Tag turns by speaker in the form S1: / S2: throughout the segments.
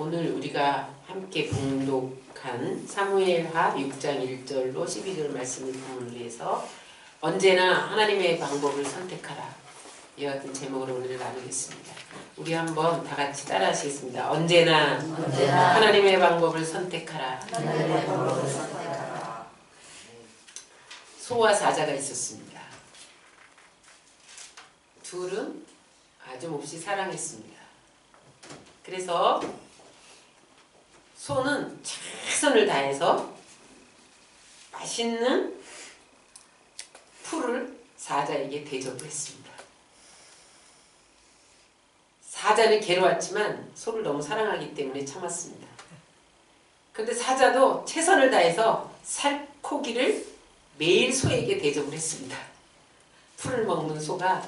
S1: 오늘 우리가 함께 봉독한 사무엘하 6장 1절로 12절 말씀을 본문으로 해서 언제나 하나님의 방법을 선택하라 이와 같은 제목으로 오늘 나누겠습니다. 우리 한번 다 같이 따라 하시겠습니다. 언제나 하나님의 방법을 선택하라. 소와 사자가 있었습니다. 둘은 아주 몹시 사랑했습니다. 그래서 소는 최선을 다해서 맛있는 풀을 사자에게 대접을 했습니다. 사자는 괴로웠지만 소를 너무 사랑하기 때문에 참았습니다. 그런데 사자도 최선을 다해서 살코기를 매일 소에게 대접을 했습니다. 풀을 먹는 소가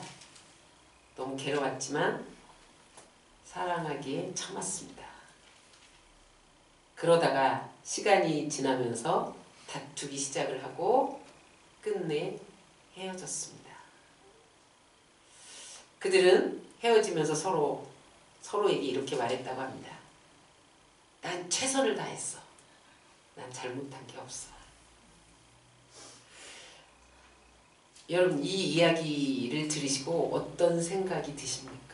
S1: 너무 괴로웠지만 사랑하기에 참았습니다. 그러다가 시간이 지나면서 다투기 시작을 하고 끝내 헤어졌습니다. 그들은 헤어지면서 서로에게 이렇게 말했다고 합니다. 난 최선을 다했어. 난 잘못한 게 없어. 여러분, 이 이야기를 들으시고 어떤 생각이 드십니까?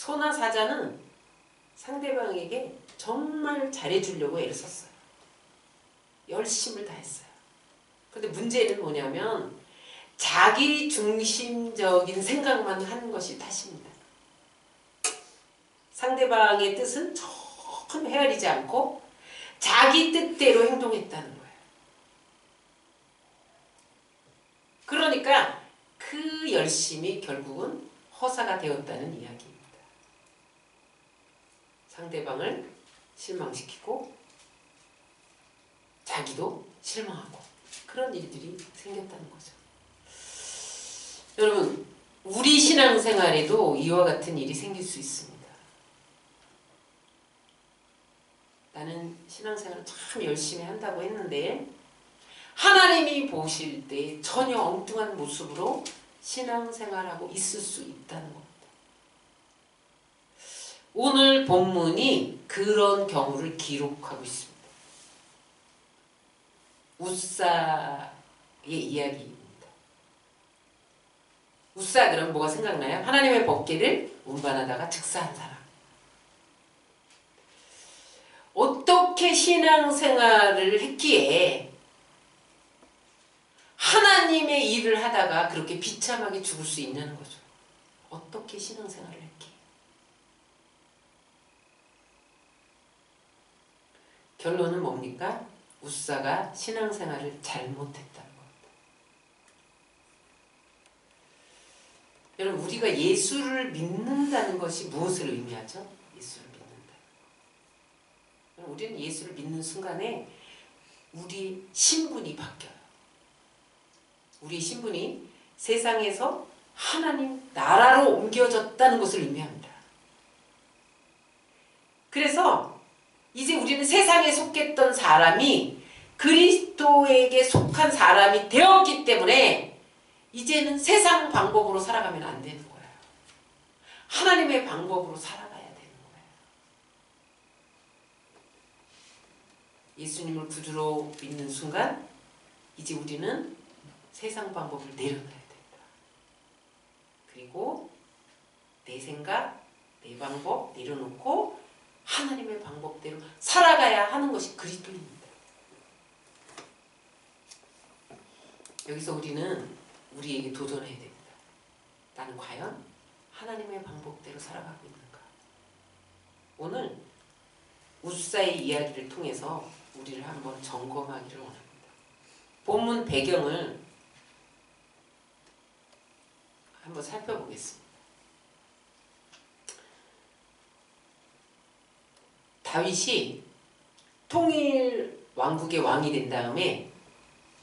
S1: 소나 사자는 상대방에게 정말 잘해주려고 애를 썼어요. 열심을 다했어요. 그런데 문제는 뭐냐면 자기 중심적인 생각만 하는 것이 탓입니다. 상대방의 뜻은 전혀 헤아리지 않고 자기 뜻대로 행동했다는 거예요. 그러니까 그 열심이 결국은 허사가 되었다는 이야기입니다. 상대방을 실망시키고 자기도 실망하고 그런 일들이 생겼다는 거죠. 여러분, 우리 신앙생활에도 이와 같은 일이 생길 수 있습니다. 나는 신앙생활을 참 열심히 한다고 했는데 하나님이 보실 때 전혀 엉뚱한 모습으로 신앙생활하고 있을 수 있다는 겁니다. 오늘 본문이 그런 경우를 기록하고 있습니다. 웃사의 이야기입니다. 웃사 그럼 뭐가 생각나요? 하나님의 법궤를 운반하다가 즉사한 사람. 어떻게 신앙생활을 했기에 하나님의 일을 하다가 그렇게 비참하게 죽을 수 있냐는 거죠. 어떻게 신앙생활을 했기에. 결론은 뭡니까? 웃사가 신앙생활을 잘못했다는 겁니다. 여러분, 우리가 예수를 믿는다는 것이 무엇을 의미하죠? 예수를 믿는다. 우리는 예수를 믿는 순간에 우리 신분이 바뀌어요. 우리 신분이 세상에서 하나님 나라로 옮겨졌다는 것을 의미합니다. 그래서 이제 우리는 세상에 속했던 사람이 그리스도에게 속한 사람이 되었기 때문에 이제는 세상 방법으로 살아가면 안 되는 거예요. 하나님의 방법으로 살아가야 되는 거예요. 예수님을 구주로 믿는 순간 이제 우리는 세상 방법을 내려놔야 된다. 그리고 내 생각, 내 방법 내려놓고 하나님의 방법대로 살아가야 하는 것이 그리스도입니다. 여기서 우리는 우리에게 도전해야 됩니다. 나는 과연 하나님의 방법대로 살아가고 있는가? 오늘 웃사의 이야기를 통해서 우리를 한번 점검하기를 원합니다. 본문 배경을 한번 살펴보겠습니다. 다윗이 통일 왕국의 왕이 된 다음에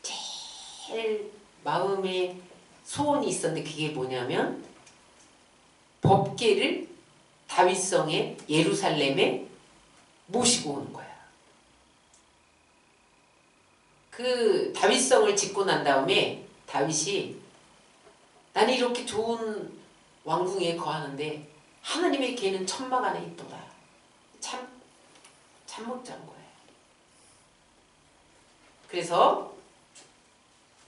S1: 제일 마음에 소원이 있었는데 그게 뭐냐면 법궤를 다윗성의 예루살렘에 모시고 오는 거야. 그 다윗성을 짓고 난 다음에 다윗이 나는 이렇게 좋은 왕궁에 거하는데 하나님의 개는 천막 안에 있도다. 참 못 잔 거예요. 그래서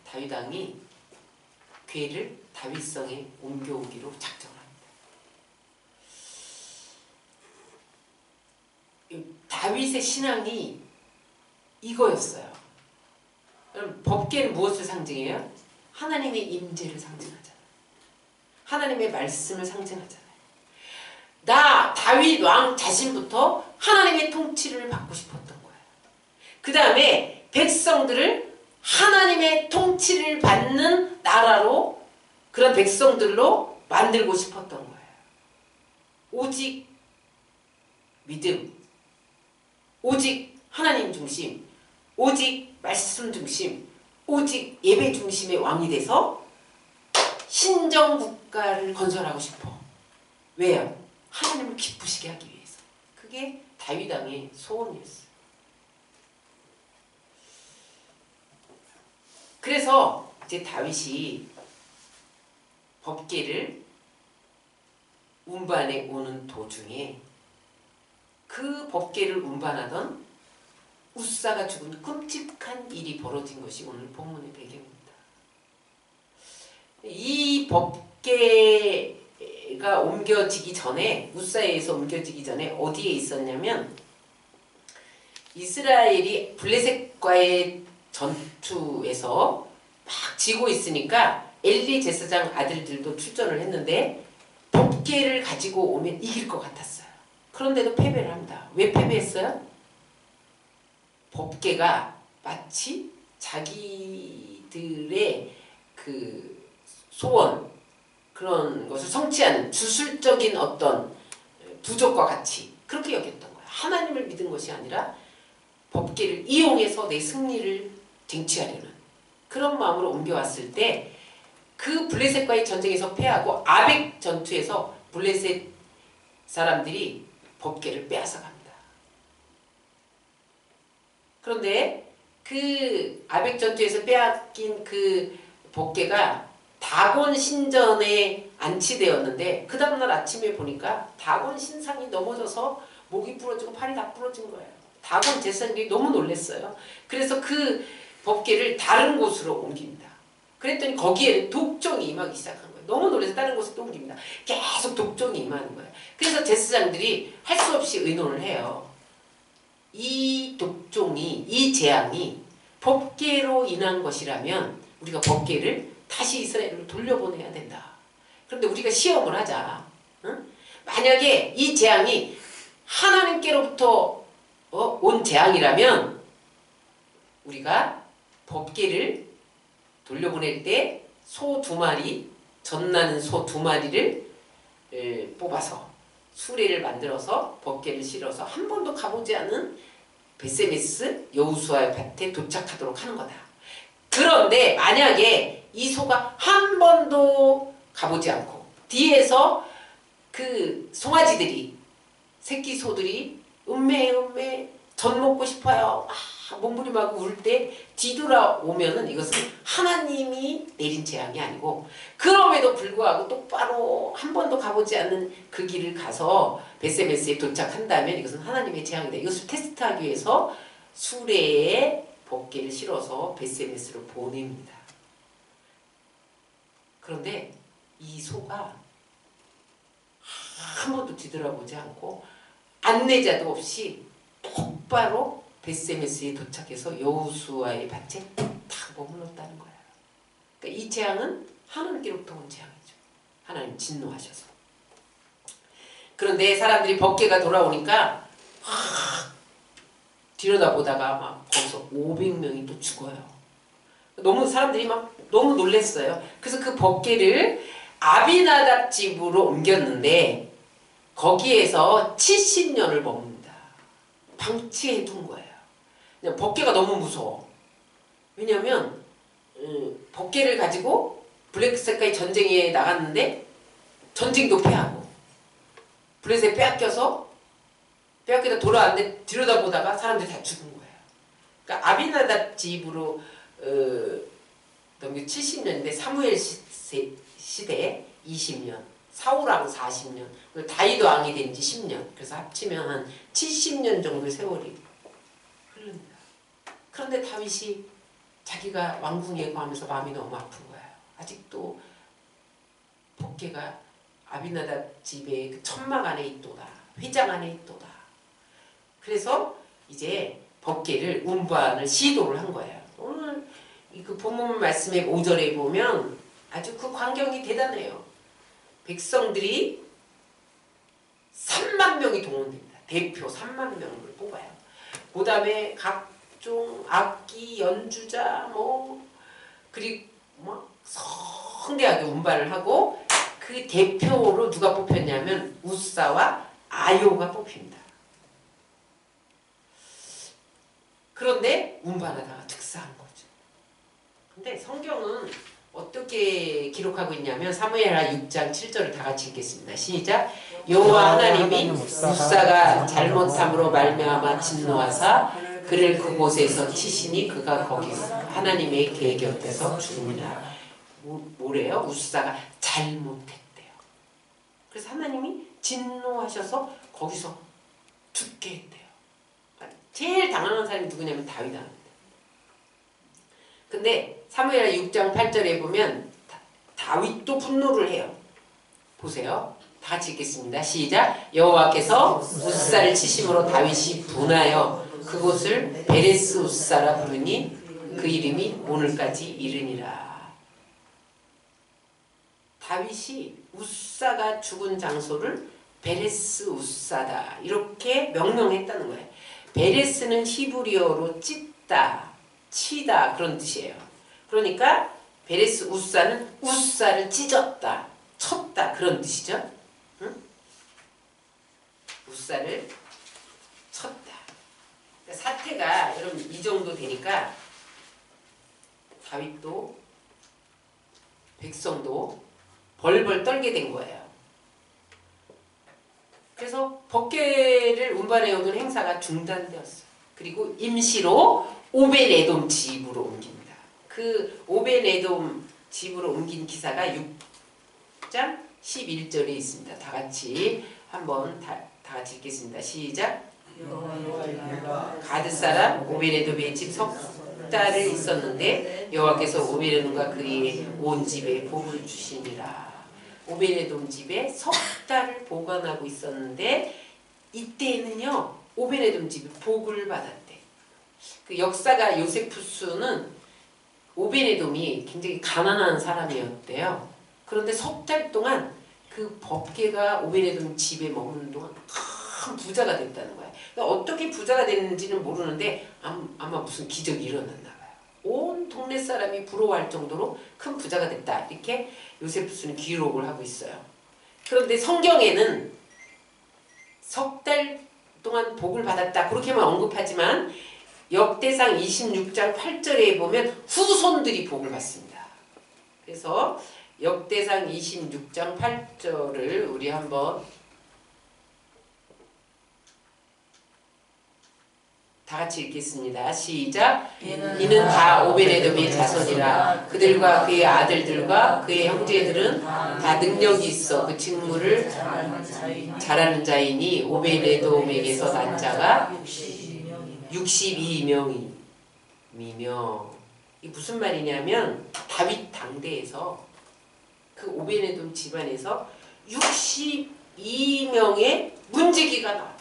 S1: 다윗 왕이 괴를 다윗성에 옮겨오기로 작정을 합니다. 다윗의 신앙이 이거였어요. 그럼 법궤는 무엇을 상징해요? 하나님의 임재를 상징하잖아요. 하나님의 말씀을 상징하잖아요. 나 다윗 왕 자신부터 하나님의 통치를 받고 싶었던 거예요. 그 다음에 백성들을 하나님의 통치를 받는 나라로, 그런 백성들로 만들고 싶었던 거예요. 오직 믿음, 오직 하나님 중심, 오직 말씀 중심, 오직 예배 중심의 왕이 돼서 신정국가를 건설하고 싶어. 왜요? 하나님을 기쁘시게 하기 위해서. 그게 다윗 왕의 소원이었어요. 그래서 이제 다윗이 법궤를 운반해 오는 도중에 그 법궤를 운반하던 웃사가 죽은 끔찍한 일이 벌어진 것이 오늘 본문의 배경입니다. 이 법궤가 옮겨지기 전에, 웃사에 의해서 옮겨지기 전에 어디에 있었냐면, 이스라엘이 블레셋과의 전투에서 막 지고 있으니까 엘리 제사장 아들들도 출전을 했는데 법궤를 가지고 오면 이길 것 같았어요. 그런데도 패배를 합니다. 왜 패배했어요? 법궤가 마치 자기들의 그 소원, 그런 것을 성취하는 주술적인 어떤 부족과 같이 그렇게 여겼던 거예요. 하나님을 믿은 것이 아니라 법궤를 이용해서 내 승리를 쟁취하려는 그런 마음으로 옮겨왔을 때, 그 블레셋과의 전쟁에서 패하고 아벡 전투에서 블레셋 사람들이 법궤를 빼앗아갑니다. 그런데 그 아벡 전투에서 빼앗긴 그 법궤가 다곤 신전에 안치되었는데, 그 다음날 아침에 보니까 다곤 신상이 넘어져서 목이 부러지고 팔이 다 부러진 거예요. 다곤 제사장들이 너무 놀랐어요. 그래서 그 법궤를 다른 곳으로 옮깁니다. 그랬더니 거기에 독종이 임하기 시작한 거예요. 너무 놀라서 다른 곳으로 또 옮깁니다. 계속 독종이 임하는 거예요. 그래서 제사장들이 할 수 없이 의논을 해요. 이 독종이, 이 재앙이 법궤로 인한 것이라면 우리가 법궤를 다시 이스라엘로 돌려보내야 된다. 그런데 우리가 시험을 하자. 응? 만약에 이 재앙이 하나님께로부터 온 재앙이라면 우리가 법궤를 돌려보낼 때 소 2마리, 젖나는 소 2마리를 뽑아서 수레를 만들어서 법궤를 실어서 한 번도 가보지 않은 베세메스 여호수아의 밭에 도착하도록 하는 거다. 그런데 만약에 이 소가 한 번도 가보지 않고 뒤에서 그 송아지들이, 새끼 소들이 음메 젖 먹고 싶어요, 몸부림하고 울 때 뒤돌아오면은 이것은 하나님이 내린 재앙이 아니고, 그럼에도 불구하고 똑바로 한 번도 가보지 않는 그 길을 가서 베세메스에 도착한다면 이것은 하나님의 재앙이다. 이것을 테스트하기 위해서 수레에 법궤를 실어서 베세메스로 보냅니다. 그런데 이 소가 한 번도 뒤돌아보지 않고 안내자도 없이 똑바로 베세메스에 도착해서 여호수아의 밭에 딱 머물렀다는 거예요. 그러니까 이 재앙은 하나님께로부터 온 재앙이죠. 하나님 진노하셔서. 그런데 사람들이 법궤가 돌아오니까 들여다보다가 막 거기서 500명이 또 죽어요. 너무 사람들이 막 너무 놀랐어요. 그래서 그 법궤를 아비나답 집으로 옮겼는데 거기에서 70년을 머뭅니다. 방치해 둔 거예요. 그냥 법궤가 너무 무서워. 왜냐면 법궤를 가지고 블레셋과의 전쟁에 나갔는데 전쟁도 패하고 블레셋에 빼앗겨다 돌아왔는데 들여다보다가 사람들이 다 죽은 거예요. 그러니까 아비나답 집으로 넘겨 70년인데 사무엘 시대 20년, 사울하고 40년, 다윗 왕이 된 지 10년. 그래서 합치면 한 70년 정도의 세월이 흐릅니다. 그런데 다윗이 자기가 왕궁 예고하면서 마음이 너무 아픈 거예요. 아직도 법궤가 아비나답 집의 그 천막 안에 있도다. 회장 안에 있도다. 그래서 이제 법궤를 운반을 시도를 한 거예요. 오늘 그 본문 말씀의 5절에 보면 아주 그 광경이 대단해요. 백성들이 3만 명이 동원됩니다. 대표 3만 명을 뽑아요. 그 다음에 각종 악기 연주자 그리고 성대하게 운반을 하고 그 대표로 누가 뽑혔냐면 우사와 아요가 뽑힙니다. 그런데 운반하다가 특사한 거죠. 근데 성경은 어떻게 기록하고 있냐면 사무엘하 6장 7절을 다 같이 읽겠습니다. 시작. 여호와 하나님이 우사가 잘못함으로 말미암아 진노하사 그를 그곳에서 치시니 그가 거기서 하나님의 궤 곁에서 죽으니라. 뭐래요? 우사가 잘못했대요. 그래서 하나님이 진노하셔서 거기서 죽게 했대요. 제일 당황한 사람이 누구냐면 다윗입니다. 근데 사무엘하 6장 8절에 보면 다윗도 분노를 해요. 보세요. 다 같이 읽겠습니다. 시작. 여호와께서 우사를 치심으로 다윗이 분하여 그곳을 베레스 우사라 부르니 그 이름이 오늘까지 이르니라. 다윗이 우사가 죽은 장소를 베레스 우사다 이렇게 명명했다는 거예요. 베레스는 히브리어로 찢다, 치다 그런 뜻이에요. 그러니까 베레스 우사는 우사를 찢었다, 쳤다 그런 뜻이죠. 응? 우사를 쳤다. 그러니까 사태가 여러분 이 정도 되니까 다윗도 백성도 벌벌 떨게 된 거예요. 그래서 법궤를 운반해오는 행사가 중단되었어요. 그리고 임시로 오벤에돔 집으로 옮깁니다. 그 오벤에돔 집으로 옮긴 기사가 6장 11절에 있습니다. 다 같이 한번 다 같이 읽겠습니다. 시작. 가드 사람 오벤에돔의 집 석 달을 있었는데 여호와께서 오벤에돔과 그의 온 집에 복을 주시니라. 오벤에돔 집에 석 달을 보관하고 있었는데 이때는요 오벤에돔 집이 복을 받았대. 그 역사가 요세푸스는 오벤에돔이 굉장히 가난한 사람이었대요. 그런데 석 달 동안 그 법궤가 오벤에돔 집에 머무는 동안 큰 부자가 됐다는 거야. 그러니까 어떻게 부자가 됐는지는 모르는데 아마 무슨 기적이 일어났나 봐요. 온 동네 사람이 부러워할 정도로 큰 부자가 됐다. 이렇게 요세푸스는 기록을 하고 있어요. 그런데 성경에는 석 달 동안 복을 받았다. 그렇게만 언급하지만 역대상 26장 8절에 보면 후손들이 복을 받습니다. 그래서 역대상 26장 8절을 우리 한번 다 같이 읽겠습니다. 시작. 이는 다 오벤에돔의 자손이라. 그들과 그의 아들들과 그의 형제들은 다 능력이 있어 그 직무를 잘하는 자이니 오벤에돔에게서 난 자가 62명이며. 이 무슨 말이냐면 다윗 당대에서 그 오벤에돔 집안에서 62명의 문지기가 나왔다.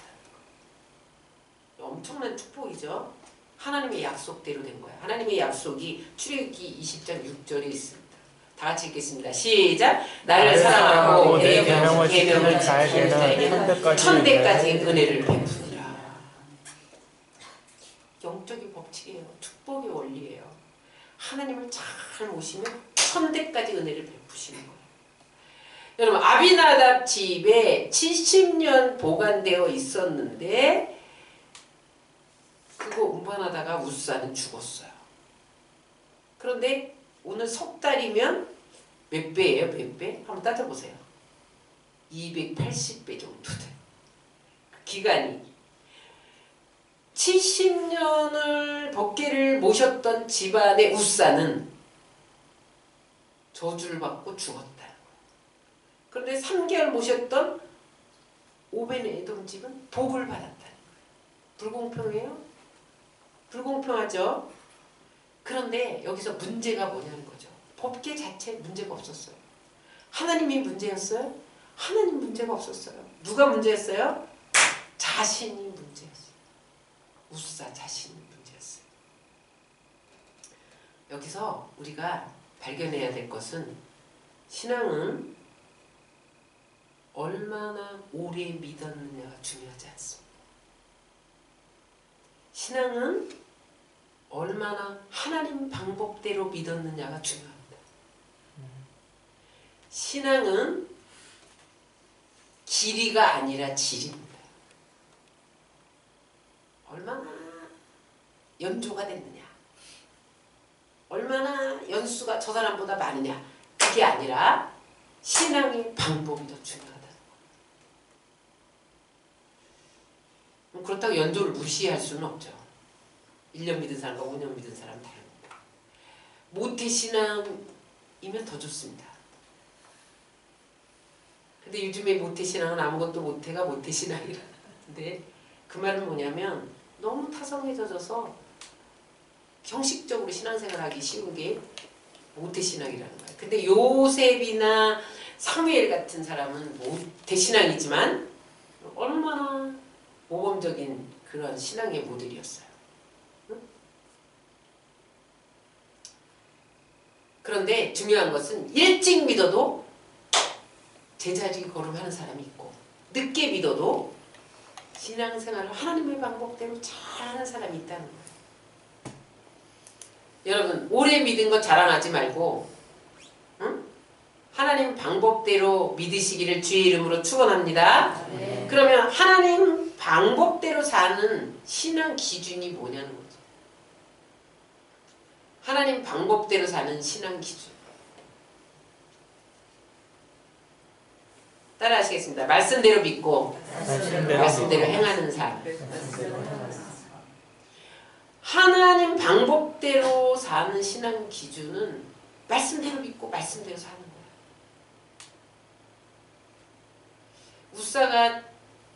S1: 엄청난 축복이죠. 하나님의 약속대로 된 거예요. 하나님의 약속이 출애굽기 20장 6절에 있습니다. 다 같이 읽겠습니다. 시작. 나를 사랑하고 내 계명을 지키는 자에게는 천대까지 은혜를 베푸리라. 영적인 법칙이에요. 축복의 원리예요. 하나님을 잘 모시면 천대까지 은혜를 베푸시는 거예요. 여러분 아비나답 집에 70년 보관되어 있었는데 그거 운반하다가 우사는 죽었어요. 그런데 오늘 석 달이면 몇 배예요? 몇 배? 한번 따져보세요. 280배 정도 돼요. 기간이. 70년을 법궤를 모셨던 집안의 우사는 저주를 받고 죽었다. 그런데 3개월 모셨던 오벤에돔 집은 복을 받았다는 거예요. 불공평해요? 불공평하죠? 그런데 여기서 문제가 뭐냐는 거죠. 법계 자체에 문제가 없었어요. 하나님이 문제였어요? 하나님 문제가 없었어요. 누가 문제였어요? 자신이 문제였어요. 우사 자신이 문제였어요. 여기서 우리가 발견해야 될 것은 신앙은 얼마나 오래 믿었느냐가 중요하지 않습니다. 신앙은 얼마나 하나님 방법대로 믿었느냐가 중요합니다. 신앙은 길이가 아니라 질입니다. 얼마나 연조가 됐느냐, 얼마나 연수가 저 사람보다 많으냐, 그게 아니라 신앙의 방법이 더 중요하다는 거예요. 그렇다고 연조를 무시할 수는 없죠. 1년 믿은 사람과 5년 믿은 사람은 다릅니다. 모태신앙이면 더 좋습니다. 근데 요즘에 모태신앙은 아무것도 못해가 모태신앙이라는데 그 말은 뭐냐면 너무 타성에 젖어서 형식적으로 신앙생활하기 쉬운 게 모태신앙이라는 거예요. 근데 요셉이나 사무엘 같은 사람은 모태신앙이지만 얼마나 모범적인 그런 신앙의 모델이었어요. 응? 그런데 중요한 것은 일찍 믿어도 제자리 걸음하는 사람이 있고 늦게 믿어도 신앙생활을 하나님의 방법대로 잘하는 사람이 있다는 거예요. 여러분 오래 믿은 것 자랑하지 말고 응? 하나님 방법대로 믿으시기를 주의 이름으로 축원합니다.
S2: 네.
S1: 그러면 하나님 방법대로 사는 신앙 기준이 뭐냐는 거죠. 하나님 방법대로 사는 신앙 기준. 따라 하시겠습니다. 말씀대로 믿고 말씀대로 행하는 삶. 하나님 방법대로 사는 신앙 기준은 말씀대로 믿고 말씀대로 사는 거예요. 우사가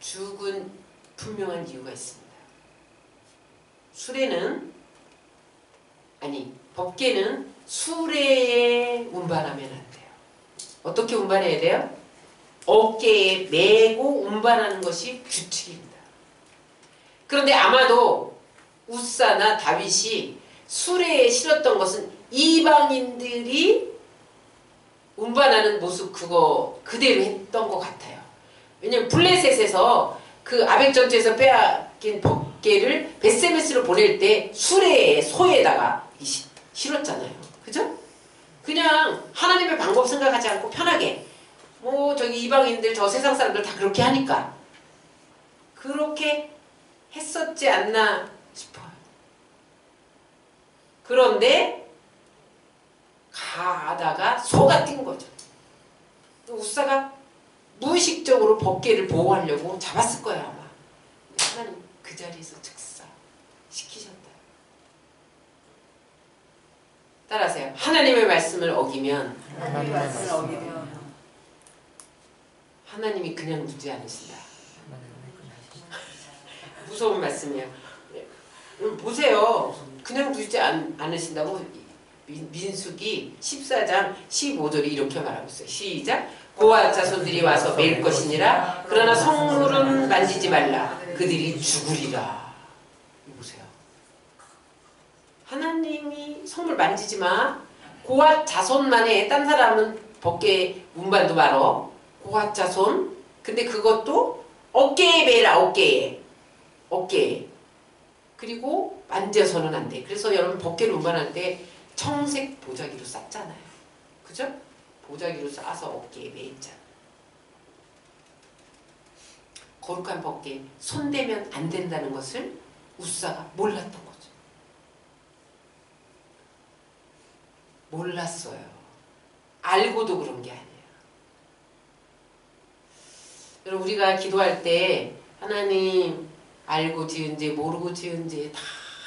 S1: 죽은 분명한 이유가 있습니다. 법계는 수레에 운반하면 안 돼요. 어떻게 운반해야 돼요? 어깨에 메고 운반하는 것이 규칙입니다. 그런데 아마도 우사나 다윗이 수레에 실었던 것은 이방인들이 운반하는 모습 그거 그대로 했던 것 같아요. 왜냐면 블레셋에서 그 아벡 전투에서 빼앗긴 법궤를 벳세메스로 보낼 때 수레에 소에다가 실었잖아요. 그죠? 그냥 하나님의 방법 생각하지 않고 편하게 뭐 저기 이방인들 저 세상 사람들 다 그렇게 하니까 그렇게 했었지 않나 싶어요. 그런데 가다가 소가 뛴 거죠. 우사가 무의식적으로 법궤를 보호하려고 잡았을 거예요 아마. 하나님 그 자리에서 즉사시키셨다. 따라하세요. 하나님의 말씀을 어기면 하나님이 그냥 두지 않으신다. 무서운 말씀이에요. 보세요. 그냥 두지 않으신다고 민수기 14장 15절이 이렇게 말하고 있어요. 시작. 고아 자손들이 와서 매일 것이니라. 그러나 성물은 만지지 말라. 그들이 죽으리라. 보세요. 하나님이 성물 만지지 마. 고아 자손만 해. 딴 사람은 법궤 운반도 말어. 고아 자손. 근데 그것도 어깨에 매라. 어깨에. 그리고 만져서는 안 돼. 그래서 여러분 법궤를 운반할 때 청색 보자기로 쌌잖아요. 그죠? 보자기로 싸서 어깨에 매있잖아. 거룩한 법궤에 손대면 안 된다는 것을 우사가 몰랐던 거죠. 몰랐어요. 알고도 그런 게 아니에요. 여러분 우리가 기도할 때 하나님 알고 지은 죄 모르고 지은 죄 다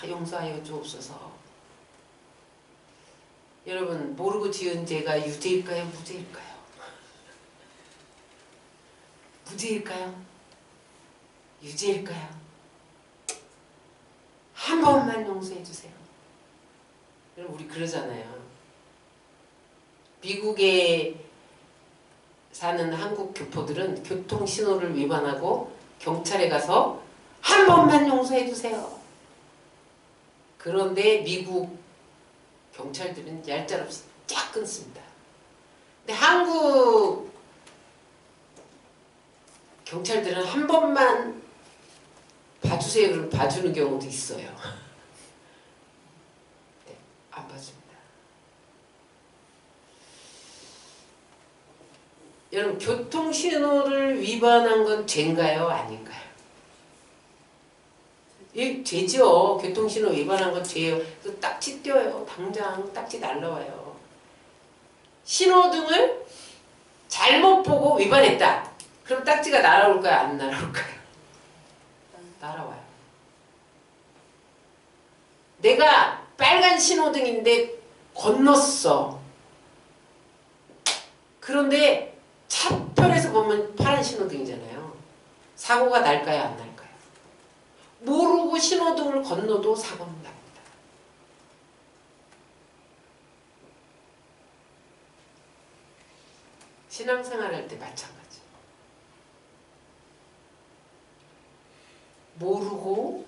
S1: 용서하여 주옵소서. 여러분 모르고 지은 죄가 유죄일까요 무죄일까요? 무죄일까요? 유죄일까요? 한 번만 용서해 주세요. 여러분 우리 그러잖아요. 미국에 사는 한국 교포들은 교통신호를 위반하고 경찰에 가서 한 번만 용서해 주세요. 그런데 미국 경찰들은 얄짤없이 쫙 끊습니다. 근데 한국 경찰들은 한 번만 봐주세요. 그럼 봐주는 경우도 있어요. 네, 안 봐줍니다. 여러분 교통신호를 위반한 건 죄인가요? 아닌가요? 예, 죄죠. 교통신호 위반한 건 죄예요. 그 딱지 떼어요. 당장 딱지 날라와요. 신호등을 잘못 보고 위반했다. 그럼 딱지가 날아올까요? 안 날아올까요? 날아와요. 내가 빨간 신호등인데 건넜어. 그런데 차편에서 보면 파란 신호등이잖아요. 사고가 날까요? 안 날까요? 모르고 신호등을 건너도 사고는 납니다. 신앙생활 할 때 마찬가지. 모르고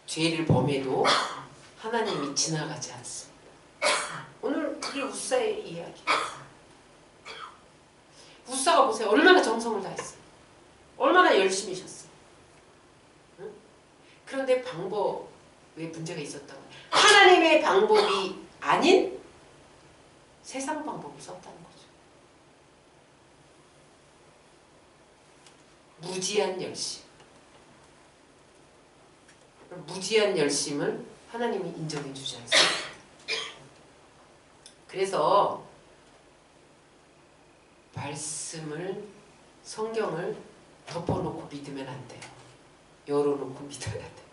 S1: 죄를 범해도 하나님이 지나가지 않습니다. 오늘 그게 우사의 이야기예요. 우사가 보세요. 얼마나 정성을 다했어요. 얼마나 열심히셨어요. 응? 그런데 방법에 문제가 있었다고. 하나님의 방법이 아닌 세상 방법을 썼다는 거죠. 무지한 열심. 무지한 열심을 하나님이 인정해 주지 않습니다. 그래서 말씀을, 성경을 덮어놓고 믿으면 안 돼요. 열어놓고 믿어야 돼요.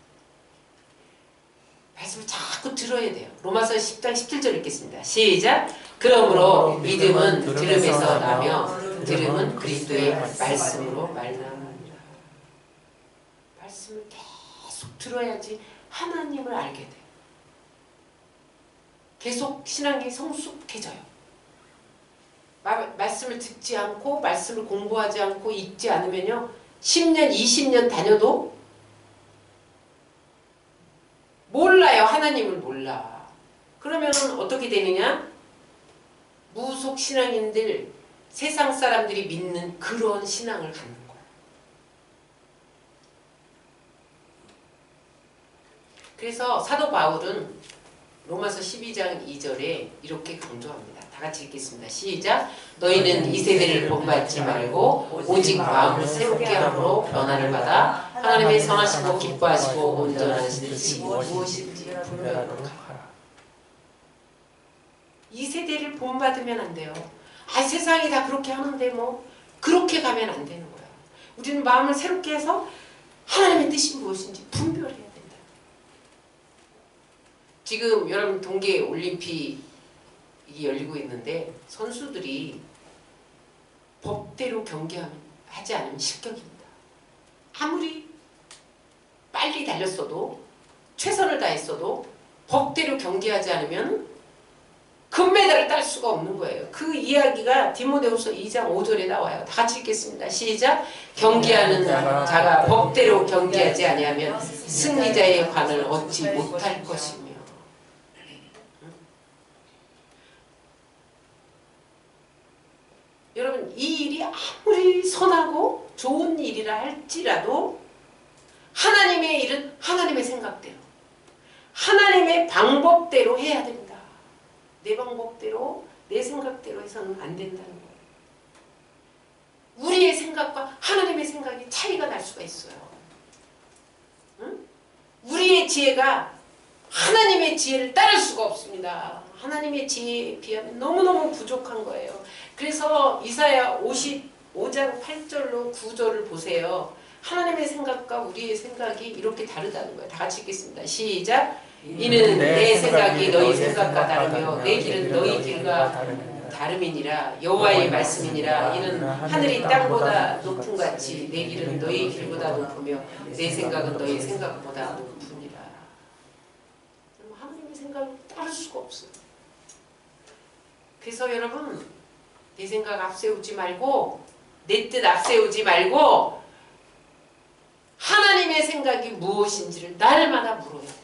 S1: 말씀을 자꾸 들어야 돼요. 로마서 10장 17절 읽겠습니다. 시작! 그러므로 믿음은 들음에서 나며 들음은 그리스도의 말씀으로 말나느니라. 말씀을 계속 들어야지 하나님을 알게 돼요. 계속 신앙이 성숙해져요. 말씀을 듣지 않고 말씀을 공부하지 않고 읽지 않으면요 10년 20년 다녀도 몰라요. 하나님을 몰라. 그러면 어떻게 되느냐? 무속 신앙인들, 세상 사람들이 믿는 그런 신앙을 갖는 거예요. 그래서 사도 바울은 로마서 12장 2절에 이렇게 강조합니다. 다 같이 읽겠습니다. 시작! 너희는 이 세대를 본받지 말고 오직 마음을 새롭게 함으로 변화를 받아 하나님의 선하시고 기뻐하시고 온전하신 뜻이 무엇인지 분별하도록 하라. 이 세대를 본받으면 안 돼요. 아, 세상이 다 그렇게 하는데 뭐 그렇게 가면 안 되는 거야. 우리는 마음을 새롭게 해서 하나님의 뜻이 무엇인지 분별해야 된다. 지금 여러분 동계 올림픽이 열리고 있는데 선수들이 법대로 경기하지 않으면 실격입니다. 아무리 빨리 달렸어도 최선을 다했어도 법대로 경기하지 않으면 금메달을 딸 수가 없는 거예요. 그 이야기가 디모데후서 2장 5절에 나와요. 다 같이 읽겠습니다. 시작! 경기하는 자가 법대로 경기하지 아니하면 승리자의 관을 얻지 못할 것이며. 여러분 이 일이 아무리 선하고 좋은 일이라 할지라도 하나님의 일은 하나님의 생각대로 하나님의 방법대로 해야 됩니다. 내 방법대로 내 생각대로 해서는 안 된다는 거예요. 우리의 생각과 하나님의 생각이 차이가 날 수가 있어요. 응? 우리의 지혜가 하나님의 지혜를 따를 수가 없습니다. 하나님의 지혜에 비하면 너무너무 부족한 거예요. 그래서 이사야 55장 8절로 9절을 보세요. 하나님의 생각과 우리의 생각이 이렇게 다르다는 거예요. 다 같이 읽겠습니다. 시작! 이는 내 생각이 너희 생각과 다르며 내 길은 너희 길과 다름이니라. 여호와의 말씀이니라. 이는 하늘이 땅보다 높은 같이 내 길은 너희 길보다 높으며 내 생각은 너희 생각보다 높으니라. 하나님의 생각을 따를 수가 없어요. 그래서 여러분, 내 생각 앞세우지 말고, 내 뜻 앞세우지 말고 하나님의 생각이 무엇인지를 날마다 물어야 됩니다.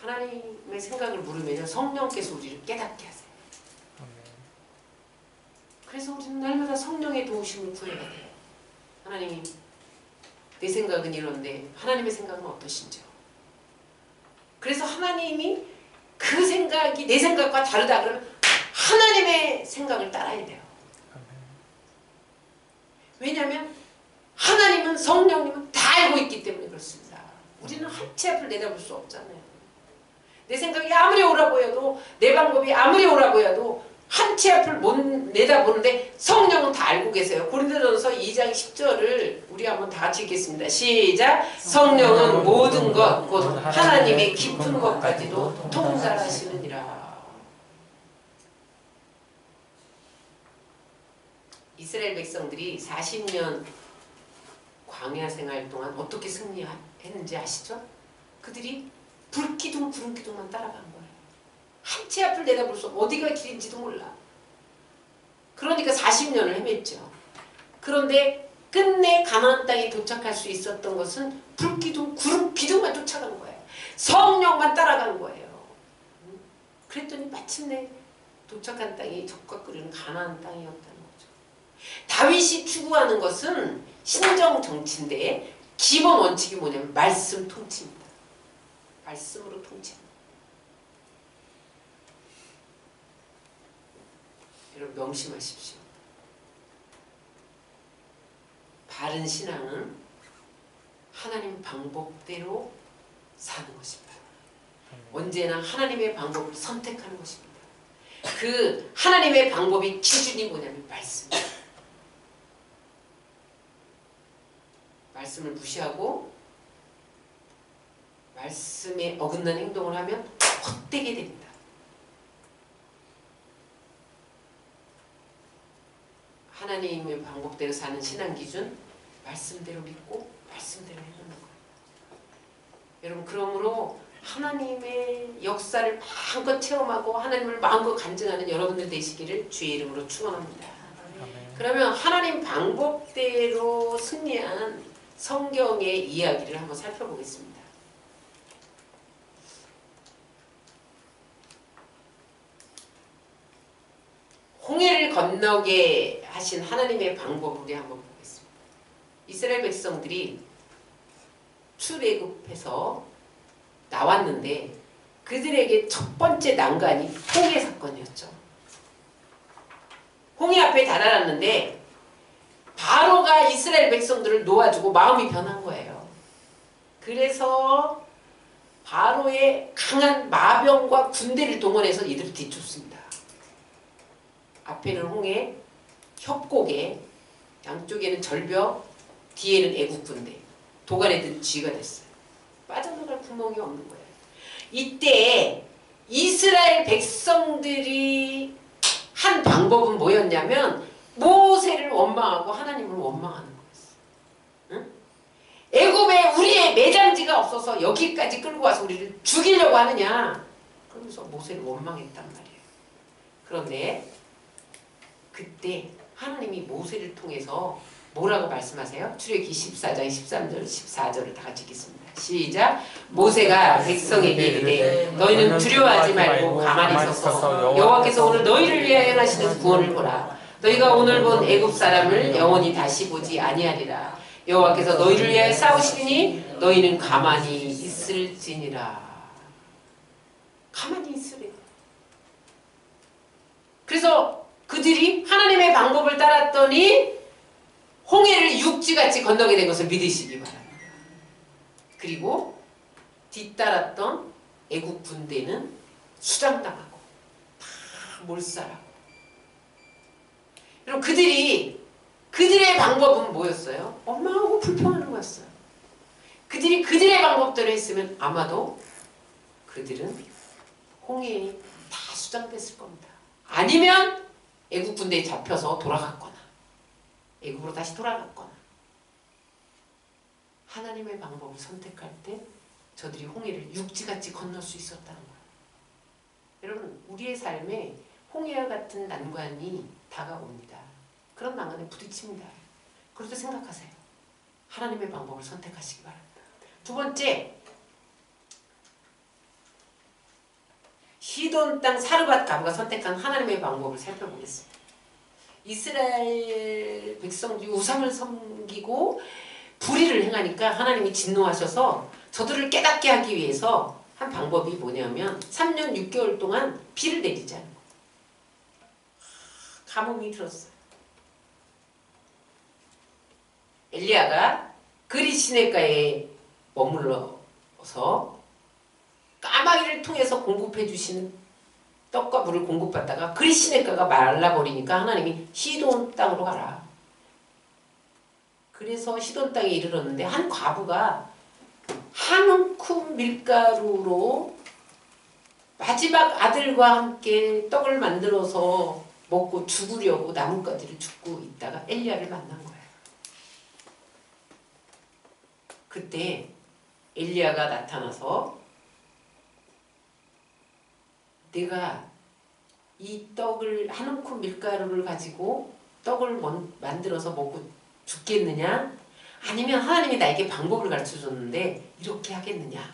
S1: 하나님의 생각을 물으면 성령께서 우리를 깨닫게 하세요. 그래서 우리는 날마다 성령의 도우심을 구해야 돼요. 하나님, 내 생각은 이런데 하나님의 생각은 어떠신지요? 그래서 하나님이 그 생각이 내 생각과 다르다 그러면 하나님의 생각을 따라야 돼요. 왜냐하면 하나님은, 성령님은 다 알고 있기 때문에 그렇습니다. 우리는 한 치 앞을 내다볼 수 없잖아요. 내 생각이 아무리 옳아 보여도, 내 방법이 아무리 옳아 보여도 한 치 앞을 못 내다보는데 성령은 다 알고 계세요. 고린도전서 2장 10절을 우리 한번 다 같이 읽겠습니다. 시작! 성령은 모든 것 곧 하나님의 깊은 것까지도 통달하시느니라. 이스라엘 백성들이 40년 광야 생활 동안 어떻게 승리했는지 아시죠? 그들이 불기둥 구름기둥만 따라간 거예요. 한 치 앞을 내다볼 수 없고 어디가 길인지도 몰라. 그러니까 40년을 헤맸죠. 그런데 끝내 가나안 땅에 도착할 수 있었던 것은 불기둥 구름기둥만 쫓아간 거예요. 성령만 따라간 거예요. 그랬더니 마침내 도착한 땅이 적과 끓이는 가나안 땅이었다는 거죠. 다윗이 추구하는 것은 신정 정치인데 기본 원칙이 뭐냐면 말씀 통치입니다. 말씀으로 통치합니다. 여러분 명심하십시오. 바른 신앙은 하나님 방법대로 사는 것입니다. 언제나 하나님의 방법을 선택하는 것입니다. 그 하나님의 방법이 기준이 뭐냐면 말씀입니다. 말씀을 무시하고 말씀에 어긋난 행동을 하면 헛되게 됩니다. 하나님의 방법대로 사는 신앙 기준, 말씀대로 믿고 말씀대로 행하는 거예요. 여러분, 그러므로 하나님의 역사를 마음껏 체험하고 하나님을 마음껏 간증하는 여러분들 되시기를 주의 이름으로 축원합니다. 그러면 하나님 방법대로 승리한 성경의 이야기를 한번 살펴보겠습니다. 홍해를 건너게 하신 하나님의 방법을 우리 한번 보겠습니다. 이스라엘 백성들이 출애굽해서 나왔는데 그들에게 첫 번째 난관이 홍해 사건이었죠. 홍해 앞에 달아났는데 바로가 이스라엘 백성들을 놓아주고 마음이 변한 거예요. 그래서 바로의 강한 마병과 군대를 동원해서 이들을 뒤쫓습니다. 앞에는 홍해, 협곡에, 양쪽에는 절벽, 뒤에는 애국 군대. 도간에 든 쥐가 됐어요. 빠져나갈 구멍이 없는 거예요. 이때 이스라엘 백성들이 한 방법은 뭐였냐면 모세를 원망하고 하나님을 원망하는 거였어요. 응? 애굽에 우리의 매장지가 없어서 여기까지 끌고 와서 우리를 죽이려고 하느냐. 그러면서 모세를 원망했단 말이에요. 그런데 그때 하나님이 모세를 통해서 뭐라고 말씀하세요? 출애굽기 14장 13절 14절을 다 같이 읽겠습니다. 시작! 모세가 백성에게 이르되 너희는 두려워하지 말고 가만히 서서 여호와께서 오늘 너희를 위하여 하시는 구원을 보라. 너희가 오늘 본 애굽 사람을 영원히 다시 보지 아니하리라. 여호와께서 너희를 위하여 싸우시니 너희는 가만히 있을지니라. 가만히 있으래. 그래서 그들이 하나님의 방법을 따랐더니 홍해를 육지같이 건너게 된 것을 믿으시기 바랍니다. 그리고 뒤따랐던 애국 군대는 수장당하고 다 몰살하고. 그럼 그들의 방법은 뭐였어요? 원망하고 불평하는 거였어요. 그들이 그들의 방법대로 했으면 아마도 그들은 홍해에 다 수장됐을 겁니다. 아니면 애국 군대에 잡혀서 돌아갔거나 애국으로 다시 돌아갔거나 하나님의 방법을 선택할 때 저들이 홍해를 육지같이 건널 수 있었다는 거예요. 여러분 우리의 삶에 홍해와 같은 난관이 다가옵니다. 그런 난관에 부딪힙니다. 그래도 생각하세요. 하나님의 방법을 선택하시기 바랍니다. 두 번째, 시돈 땅 사르밧 가부가 선택한 하나님의 방법을 살펴보겠습니다. 이스라엘 백성들이 우상을 섬기고 불의를 행하니까 하나님이 진노하셔서 저들을 깨닫게 하기 위해서 한 방법이 뭐냐면 3년 6개월 동안 비를 내리지 않는 거예요. 가뭄이 들었어요. 엘리야가 그리 시냇가에 머물러서 까마귀를 통해서 공급해 주시는 떡과 물을 공급받다가 그리 시냇가가 말라버리니까 하나님이 시돈 땅으로 가라. 그래서 시돈 땅에 이르렀는데 한 과부가 한 움큼 밀가루로 마지막 아들과 함께 떡을 만들어서 먹고 죽으려고 나뭇가지를 줍고 있다가 엘리야를 만난 거예요. 그때 엘리야가 나타나서 내가 이 떡을 한 움큼 밀가루를 가지고 떡을 만들어서 먹고 죽겠느냐? 아니면 하나님이 나에게 방법을 가르쳐줬는데 이렇게 하겠느냐?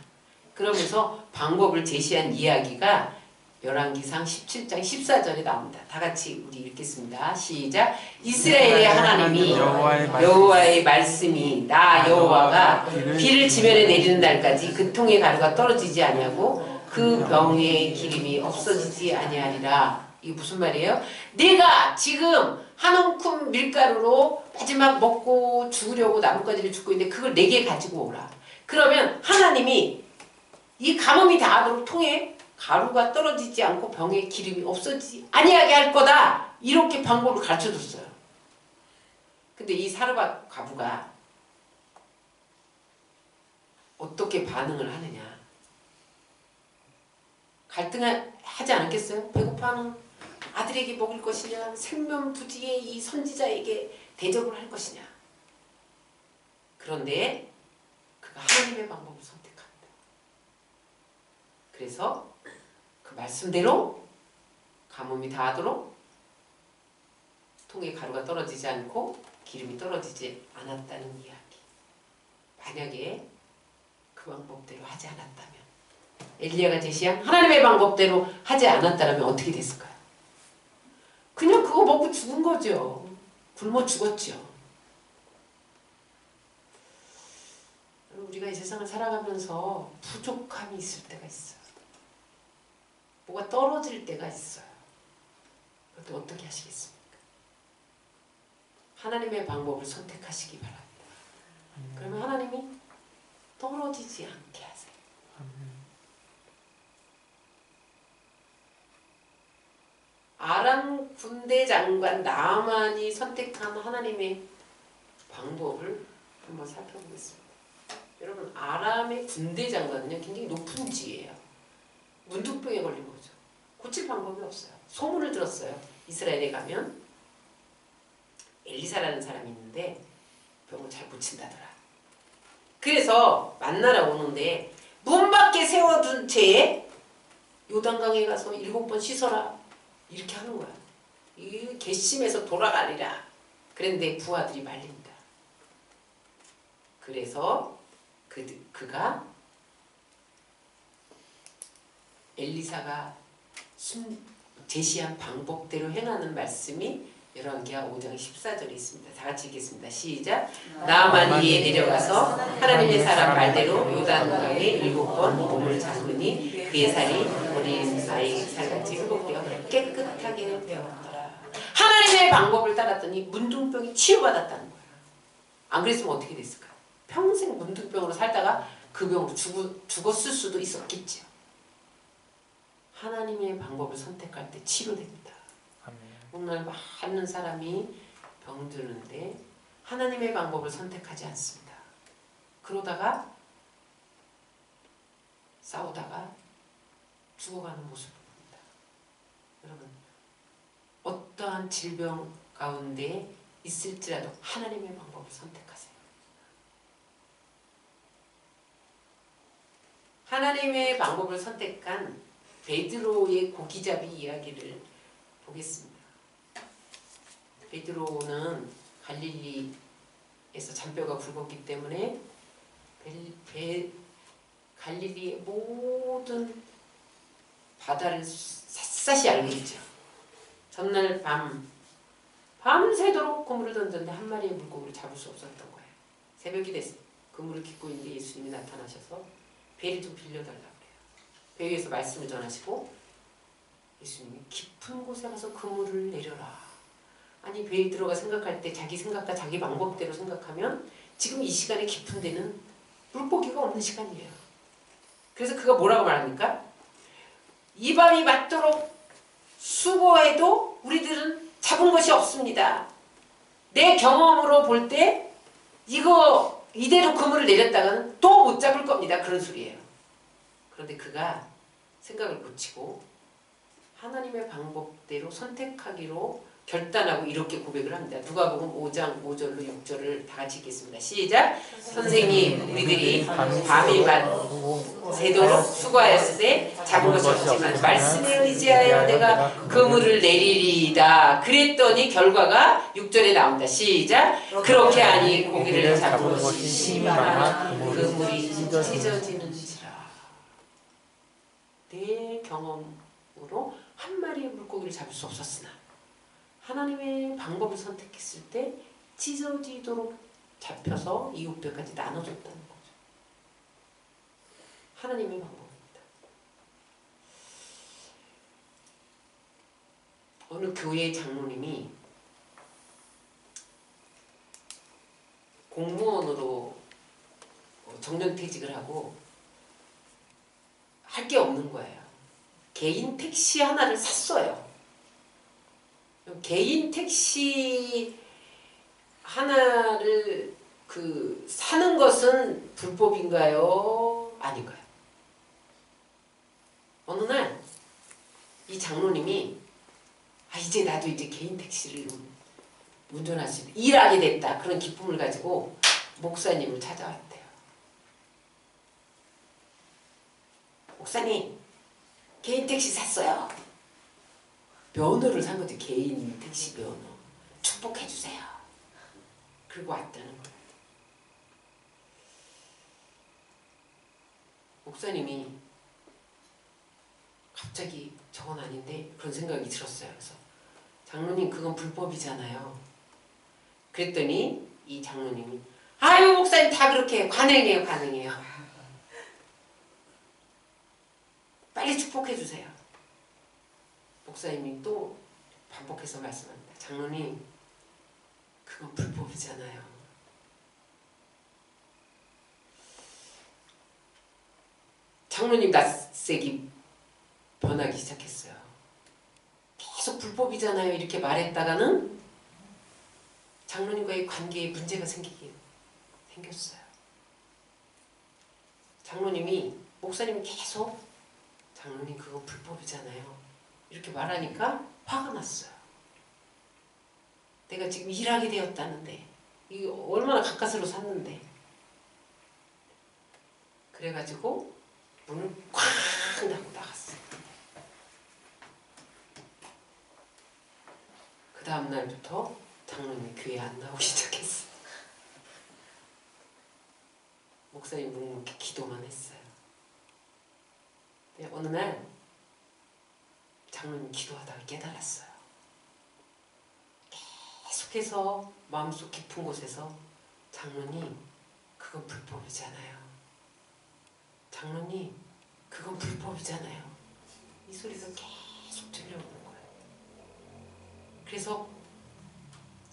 S1: 그러면서 방법을 제시한 이야기가 열왕기상 17장 14절에 나옵니다. 다 같이 우리 읽겠습니다. 시작. 이스라엘의 하나님이 여호와의 말씀이 나 여호와가 비를 지면에 내리는 날까지 그 통의 가루가 떨어지지 아니하고 그 병에 기름이 없어지지 아니하리라. 이게 무슨 말이에요? 내가 지금 한 움큼 밀가루로 마지막 먹고 죽으려고 나뭇가지를 줍고 있는데 그걸 내게 가지고 오라. 그러면 하나님이 이 가뭄이 다하도록 통에 가루가 떨어지지 않고 병에 기름이 없어지지 아니하게 할 거다. 이렇게 방법을 가르쳐줬어요. 근데 이 사르밧 과부가 어떻게 반응을 하느냐. 갈등하지 않았겠어요? 배고파하는 아들에게 먹을 것이냐, 생면부지의 이 선지자에게 대접을 할 것이냐. 그런데 그가 하나님의 방법을 선택합니다. 그래서 그 말씀대로 가뭄이 다하도록 통에 가루가 떨어지지 않고 기름이 떨어지지 않았다는 이야기. 만약에 그 방법대로 하지 않았다면, 엘리야가 제시한 하나님의 방법대로 하지 않았다면 어떻게 됐을까요? 그냥 그거 먹고 죽은 거죠. 굶어 죽었죠. 우리가 이 세상을 살아가면서 부족함이 있을 때가 있어요. 뭐가 떨어질 때가 있어요. 그때 어떻게 하시겠습니까? 하나님의 방법을 선택하시기 바랍니다. 그러면 하나님이 떨어지지 않게 하세요. 아람 군대 장관 나아만이 선택한 하나님의 방법을 한번 살펴보겠습니다. 여러분, 아람의 군대 장관은요 굉장히 높은 지위예요. 문둥병에 걸린 거죠. 고칠 방법이 없어요. 소문을 들었어요. 이스라엘에 가면 엘리사라는 사람이 있는데 병을 잘 고친다더라. 그래서 만나러 오는데 문 밖에 세워둔 채에 요단강에 가서 7번 씻어라. 이렇게 하는 거야. 이 괘씸해서 돌아가리라. 그런데 부하들이 말린다. 그래서 그가 엘리사가 제시한 방법대로 행하는 말씀이 열왕기하 5장 14절에 있습니다. 다 같이 읽겠습니다. 시작. 나아만이 이에 내려가서 하나님의 사람 말대로 요단강에 7번 몸을 잠그니 그의 살이 어린 아이 살같이 회복되어 깨끗하게 되었더라. 하나님의 방법을 따랐더니 문둥병이 치유받았다는 거예요. 안 그랬으면 어떻게 됐을까요? 평생 문둥병으로 살다가 그 병으로 죽었을 수도 있었겠죠. 하나님의 방법을 선택할 때 치료됩니다. 오늘 많은 사람이 병드는데 하나님의 방법을 선택하지 않습니다. 그러다가 싸우다가 죽어가는 모습을 봅니다. 여러분, 어떠한 질병 가운데 있을지라도 하나님의 방법을 선택하세요. 하나님의 방법을 선택한 베드로의 고기잡이 이야기를 보겠습니다. 베드로는 갈릴리에서 잔뼈가 굵었기 때문에 갈릴리의 모든 바다를 샅샅이 알고 있죠. 전날 밤새도록 그물을 던졌는데 한 마리의 물고기를 잡을 수 없었던 거예요. 새벽이 됐어요. 그물을 깃고 있는데 예수님이 나타나셔서 배를 좀 빌려달라고 그래요. 배 위에서 말씀을 전하시고 예수님이 깊은 곳에 가서 그물을 내려라. 아니, 배에 들어가 생각할 때 자기 생각과 자기 방법대로 생각하면 지금 이 시간에 깊은 데는 물고기가 없는 시간이에요. 그래서 그가 뭐라고 말합니까? 이 밤이 맞도록 수고해도 우리들은 잡은 것이 없습니다. 내 경험으로 볼 때 이거 이대로 그물을 내렸다가는 또 못 잡을 겁니다. 그런 소리예요. 그런데 그가 생각을 고치고 하나님의 방법대로 선택하기로 결단하고 이렇게 고백을 합니다. 누가복음 5장 5절로 6절을 다 같이 읽겠습니다. 시작! 선생님, 우리들이 밤이 새도록 수고하였을 때 잡은 것이 없지만 말씀에 의지하여 내가 그물을 내리리이다. 그랬더니 결과가 6절에 나옵니다. 시작! 그렇게 하니 고기를 잡은 것이 심하나 그물이 찢어지는지라. 내 경험으로 한 마리의 물고기를 잡을 수 없었으나 하나님의 방법을 선택했을 때 찢어지도록 잡혀서 이웃배까지 나눠줬다는 거죠. 하나님의 방법입니다. 어느 교회 장로님이 공무원으로 정년퇴직을 하고 할 게 없는 거예요. 개인 택시 하나를 샀어요. 개인 택시 하나를 사는 것은 불법인가요? 아닌가요? 어느 날 이 장로님이 이제 나도 이제 개인 택시를 운전할 수 있다. 일하게 됐다. 그런 기쁨을 가지고 목사님을 찾아왔대요. 목사님, 개인 택시 샀어요. 면허를 산 거지. 개인 택시 면허. 축복해 주세요. 그리고 왔다는 거예요. 목사님이 갑자기 저건 아닌데 그런 생각이 들었어요. 그래서 장로님, 그건 불법이잖아요. 그랬더니 이 장로님이 아유, 목사님 다 그렇게 관행해요. 관행해요. 빨리 축복해 주세요. 목사님이 또 반복해서 말씀합니다. 장로님, 그건 불법이잖아요. 장로님 낯색이 변하기 시작했어요. 계속 불법이잖아요 이렇게 말했다가는 장로님과의 관계에 문제가 생겼어요. 장로님이 목사님이 계속 장로님 그거 불법이잖아요 이렇게 말하니까 화가 났어요. 내가 지금 일하게 되었다는데 이거 얼마나 가까스로 샀는데. 그래가지고 문을 쾅 닫고 나갔어요. 그 다음 날부터 장로님이 교회 안 나오기 시작했어요. 목사님 묵묵히 기도만 했어요. 근데 어느 날 장로님 기도하다가 깨달았어요. 계속해서 마음속 깊은 곳에서 장로님 그건 불법이잖아요. 장로님 그건 불법이잖아요. 이 소리가 계속 들려오는 거예요. 그래서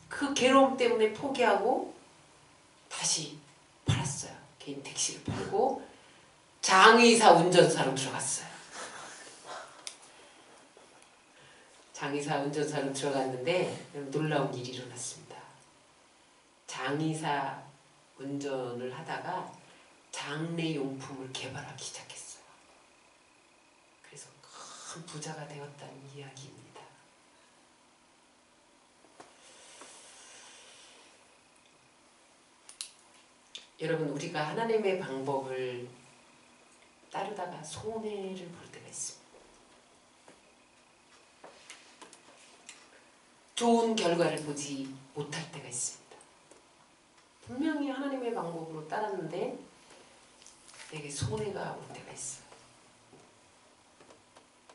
S1: 그 괴로움 때문에 포기하고 다시 팔았어요. 개인 택시를 팔고 장의사 운전사로 들어갔어요. 장의사 운전사로 들어갔는데 놀라운 일이 일어났습니다. 장의사 운전을 하다가 장례용품을 개발하기 시작했어요. 그래서 큰 부자가 되었다는 이야기입니다. 여러분, 우리가 하나님의 방법을 따르다가 손해를 볼 때가 있습니다. 좋은 결과를 보지 못할 때가 있습니다. 분명히 하나님의 방법으로 따랐는데 내게 손해가 올 때가 있어요.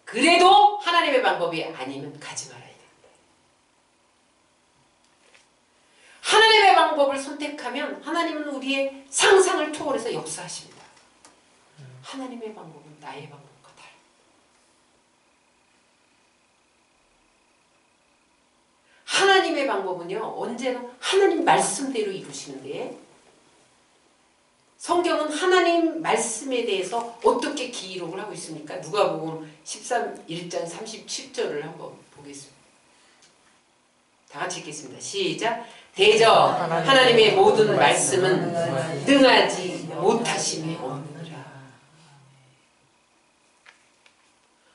S1: 그래도 하나님의 방법이 아니면 가지 말아야 됩니다. 하나님의 방법을 선택하면 하나님은 우리의 상상을 초월해서 역사하십니다. 하나님의 방법은 나의 방법과 달라요. 하나님의 방법은요, 언제나 하나님 말씀대로 이루시는데, 성경은 하나님 말씀에 대해서 어떻게 기록을 하고 있습니까? 누가복음 1장 37절을 한번 보겠습니다. 다 같이 읽겠습니다. 시작. 대저 하나님의 모든 말씀은 능하지 못하심이 없느니라.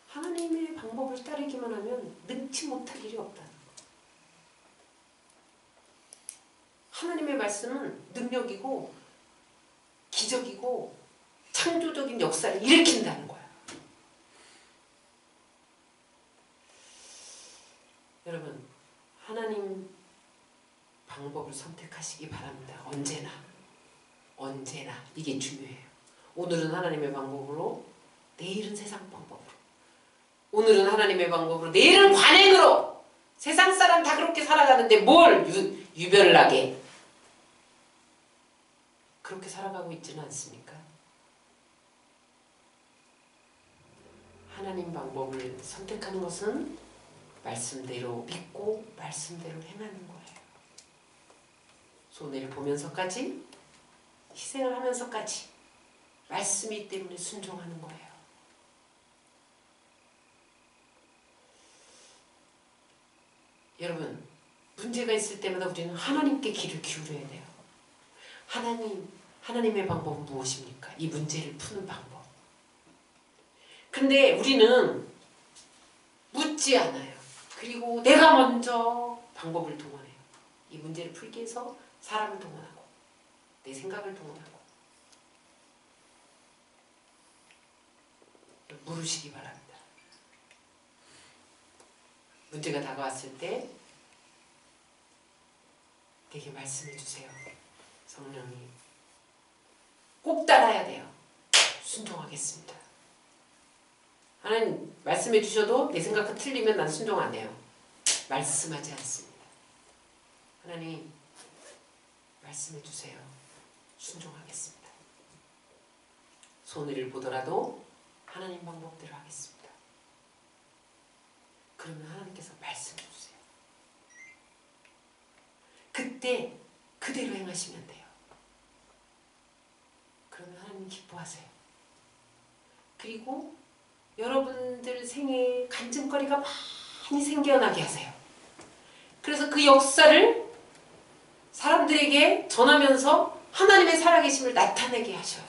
S1: 하나님의 방법을 따르기만 하면 능치 못할 일이 없다는 거. 하나님의 말씀은 능력이고 기적이고 창조적인 역사를 일으킨다는 거야. 여러분, 하나님 방법을 선택하시기 바랍니다. 언제나 이게 중요해요. 오늘은 하나님의 방법으로, 내일은 세상 방법으로. 오늘은 하나님의 방법으로, 내일은 관행으로. 세상 사람 다 그렇게 살아가는데 뭘 유별나게 그렇게 살아가고 있지는 않습니까? 하나님 방법을 선택하는 것은 말씀대로 믿고 말씀대로 행하는 거예요. 손해를 보면서까지, 희생을 하면서까지 말씀이기 때문에 순종하는 거예요. 여러분, 문제가 있을 때마다 우리는 하나님께 귀를 기울여야 돼요. 하나님의 방법은 무엇입니까? 이 문제를 푸는 방법. 근데 우리는 묻지 않아요. 그리고 내가 먼저 방법을 동원해요. 이 문제를 풀기 위해서 사람을 동원하고 내 생각을 동원하고. 물으시기 바랍니다. 문제가 다가왔을 때 내게 말씀해 주세요. 성령님, 꼭 따라야 돼요. 순종하겠습니다. 하나님 말씀해 주셔도 내 생각과 틀리면 난 순종 안 해요. 말씀하지 않습니다. 하나님 말씀해 주세요. 순종하겠습니다. 손해를 보더라도 하나님 방법대로 하겠습니다. 그러면 하나님께서 말씀해 주세요. 그때 그대로 행하시면 돼요. 그러면 하나님 기뻐하세요. 그리고 여러분들 생애에 간증거리가 많이 생겨나게 하세요. 그래서 그 역사를 사람들에게 전하면서 하나님의 살아계심을 나타내게 하셔요.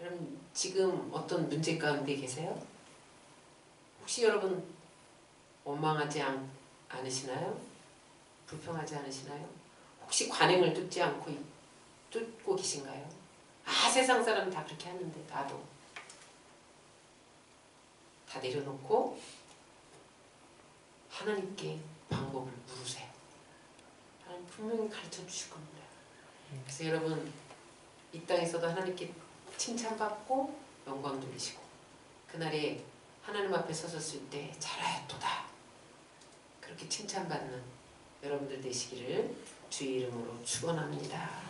S1: 여러분, 지금 어떤 문제 가운데 계세요? 혹시 여러분 원망하지 않으시나요? 불평하지 않으시나요? 혹시 관행을 쫓고 계신가요? 세상 사람은 다 그렇게 하는데 나도. 다 내려놓고 하나님께 방법을 물으세요. 하나님 분명히 가르쳐 주실 겁니다. 그래서 여러분, 이 땅에서도 하나님께 칭찬받고 영광 돌리시고, 그날에 하나님 앞에 서셨을 때 잘하였도다, 그렇게 칭찬받는 여러분들 되시기를 주의 이름으로 축원합니다.